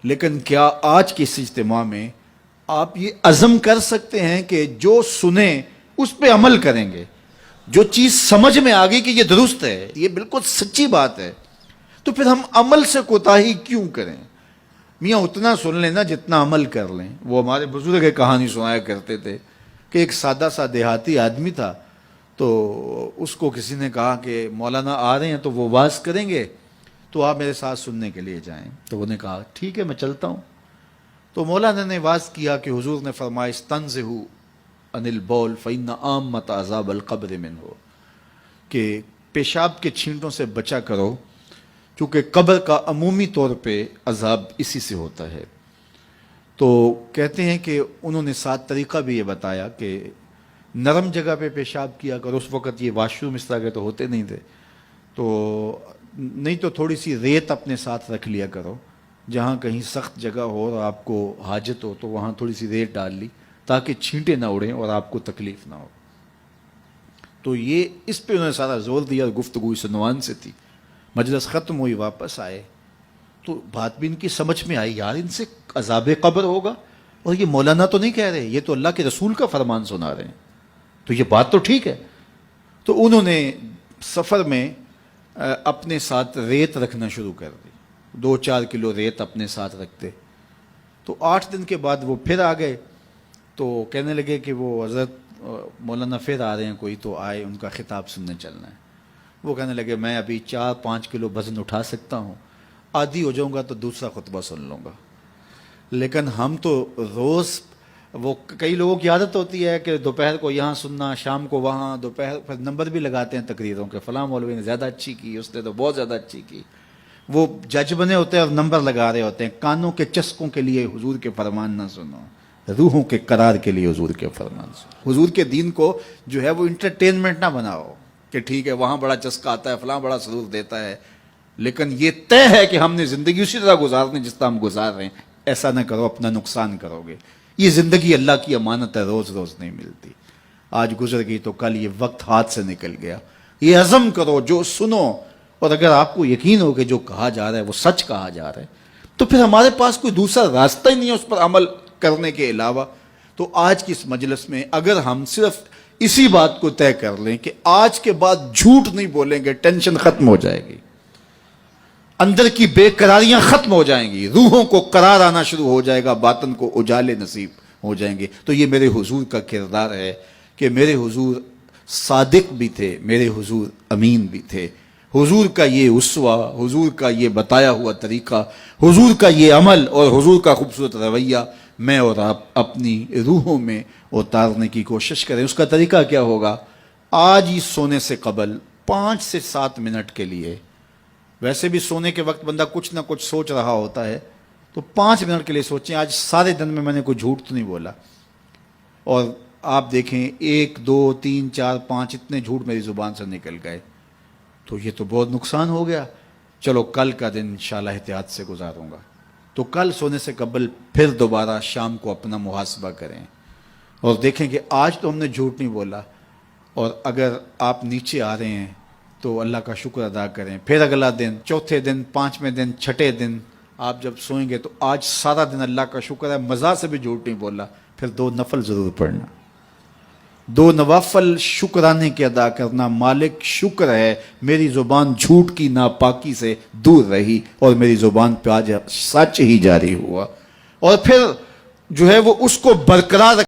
لیکن کیا آج کے اس اجتماع میں آپ یہ عزم کر سکتے ہیں کہ جو سنیں اس پہ عمل کریں گے؟ جو چیز سمجھ میں آ گئی کہ یہ درست ہے، یہ بالکل سچی بات ہے، تو پھر ہم عمل سے کوتاہی کیوں کریں؟ میاں اتنا سن لیں نا جتنا عمل کر لیں۔ وہ ہمارے بزرگ ایک کہانی سنایا کرتے تھے کہ ایک سادہ سا دیہاتی آدمی تھا، تو اس کو کسی نے کہا کہ مولانا آ رہے ہیں تو وہ واز کریں گے، تو آپ میرے ساتھ سننے کے لیے جائیں۔ تو انہوں نے کہا ٹھیک ہے میں چلتا ہوں۔ تو مولانا نے واز کیا کہ حضور نے فرمایا استنزہوا عن البول فإن عامۃ عذاب القبر منہ، کہ پیشاب کے چھینٹوں سے بچا کرو کیونکہ قبر کا عمومی طور پہ عذاب اسی سے ہوتا ہے۔ تو کہتے ہیں کہ انہوں نے ساتھ طریقہ بھی یہ بتایا کہ نرم جگہ پہ پیشاب کیا کرو۔ اس وقت یہ واش روم اس طرح کے تو ہوتے نہیں تھے، تو نہیں تو تھوڑی سی ریت اپنے ساتھ رکھ لیا کرو، جہاں کہیں سخت جگہ ہو اور آپ کو حاجت ہو تو وہاں تھوڑی سی ریت ڈال لی تاکہ چھینٹے نہ اڑیں اور آپ کو تکلیف نہ ہو۔ تو یہ اس پہ انہوں نے سارا زور دیا اور گفتگو اس عنوان سے تھی۔ مجلس ختم ہوئی، واپس آئے تو بات بھی ان کی سمجھ میں آئی، یار ان سے عذاب قبر ہوگا، اور یہ مولانا تو نہیں کہہ رہے، یہ تو اللہ کے رسول کا فرمان سنا رہے ہیں، تو یہ بات تو ٹھیک ہے۔ تو انہوں نے سفر میں اپنے ساتھ ریت رکھنا شروع کر دی، 2-4 کلو ریت اپنے ساتھ رکھتے۔ تو 8 دن کے بعد وہ پھر آ گئے، تو کہنے لگے کہ وہ حضرت مولانا پھر آ رہے ہیں کوئی، تو آئے، ان کا خطاب سننے چلنا ہے۔ وہ کہنے لگے میں ابھی 4-5 کلو وزن اٹھا سکتا ہوں، عادی ہو جاؤں گا تو دوسرا خطبہ سن لوں گا، لیکن ہم تو روز، وہ کئی لوگوں کی عادت ہوتی ہے کہ دوپہر کو یہاں سننا، شام کو وہاں، دوپہر پھر نمبر بھی لگاتے ہیں تقریروں کے، فلاں مولوی نے زیادہ اچھی کی، اس نے تو بہت زیادہ اچھی کی۔ وہ جج بنے ہوتے ہیں اور نمبر لگا رہے ہوتے ہیں۔ کانوں کے چسکوں کے لیے حضور کے فرمان نہ سنو، روحوں کے قرار کے لیے حضور کے فرمان سنو۔ حضور کے دین کو جو ہے وہ انٹرٹینمنٹ نہ بناؤ کہ ٹھیک ہے وہاں بڑا چسکا آتا ہے، فلاں بڑا سرور دیتا ہے، لیکن یہ طے ہے کہ ہم نے زندگی اسی طرح گزارنی جس طرح ہم گزار رہے ہیں۔ ایسا نہ کرو، اپنا نقصان کرو گے۔ یہ زندگی اللہ کی امانت ہے، روز روز نہیں ملتی، آج گزر گئی تو کل یہ وقت ہاتھ سے نکل گیا۔ یہ عزم کرو، جو سنو، اور اگر آپ کو یقین ہو کہ جو کہا جا رہا ہے وہ سچ کہا جا رہا ہے تو پھر ہمارے پاس کوئی دوسرا راستہ ہی نہیں ہے اس پر عمل کرنے کے علاوہ۔ تو آج کی اس مجلس میں اگر ہم صرف اسی بات کو طے کر لیں کہ آج کے بعد جھوٹ نہیں بولیں گے، ٹینشن ختم ہو جائے گی، اندر کی بے قراریاں ختم ہو جائیں گی، روحوں کو قرار آنا شروع ہو جائے گا، باطن کو اجالے نصیب ہو جائیں گے۔ تو یہ میرے حضور کا کردار ہے کہ میرے حضور صادق بھی تھے، میرے حضور امین بھی تھے۔ حضور کا یہ اسوہ، حضور کا یہ بتایا ہوا طریقہ، حضور کا یہ عمل اور حضور کا خوبصورت رویہ میں اور آپ اپنی روحوں میں اتارنے کی کوشش کریں۔ اس کا طریقہ کیا ہوگا؟ آج ہی سونے سے قبل 5 سے 7 منٹ کے لیے، ویسے بھی سونے کے وقت بندہ کچھ نہ کچھ سوچ رہا ہوتا ہے، تو 5 منٹ کے لیے سوچیں آج سارے دن میں نے کوئی جھوٹ تو نہیں بولا، اور آپ دیکھیں 1 2 3 4 5 اتنے جھوٹ میری زبان سے نکل گئے، تو یہ تو بہت نقصان ہو گیا۔ چلو کل کا دن انشاءاللہ احتیاط سے گزاروں گا۔ تو کل سونے سے قبل پھر دوبارہ شام کو اپنا محاسبہ کریں اور دیکھیں کہ آج تو ہم نے جھوٹ نہیں بولا، اور اگر آپ نیچے آ رہے ہیں تو اللہ کا شکر ادا کریں۔ پھر اگلا دن، چوتھے دن، 5ویں دن، 6ٹھے دن آپ جب سوئیں گے تو آج سارا دن اللہ کا شکر ہے مزہ سے بھی جھوٹ نہیں بولا، پھر 2 نفل ضرور پڑھنا، 2 نوافل شکرانے کے ادا کرنا۔ مالک شکر ہے میری زبان جھوٹ کی ناپاکی سے دور رہی اور میری زبان پہ آج سچ ہی جاری ہوا، اور پھر جو ہے وہ اس کو برقرار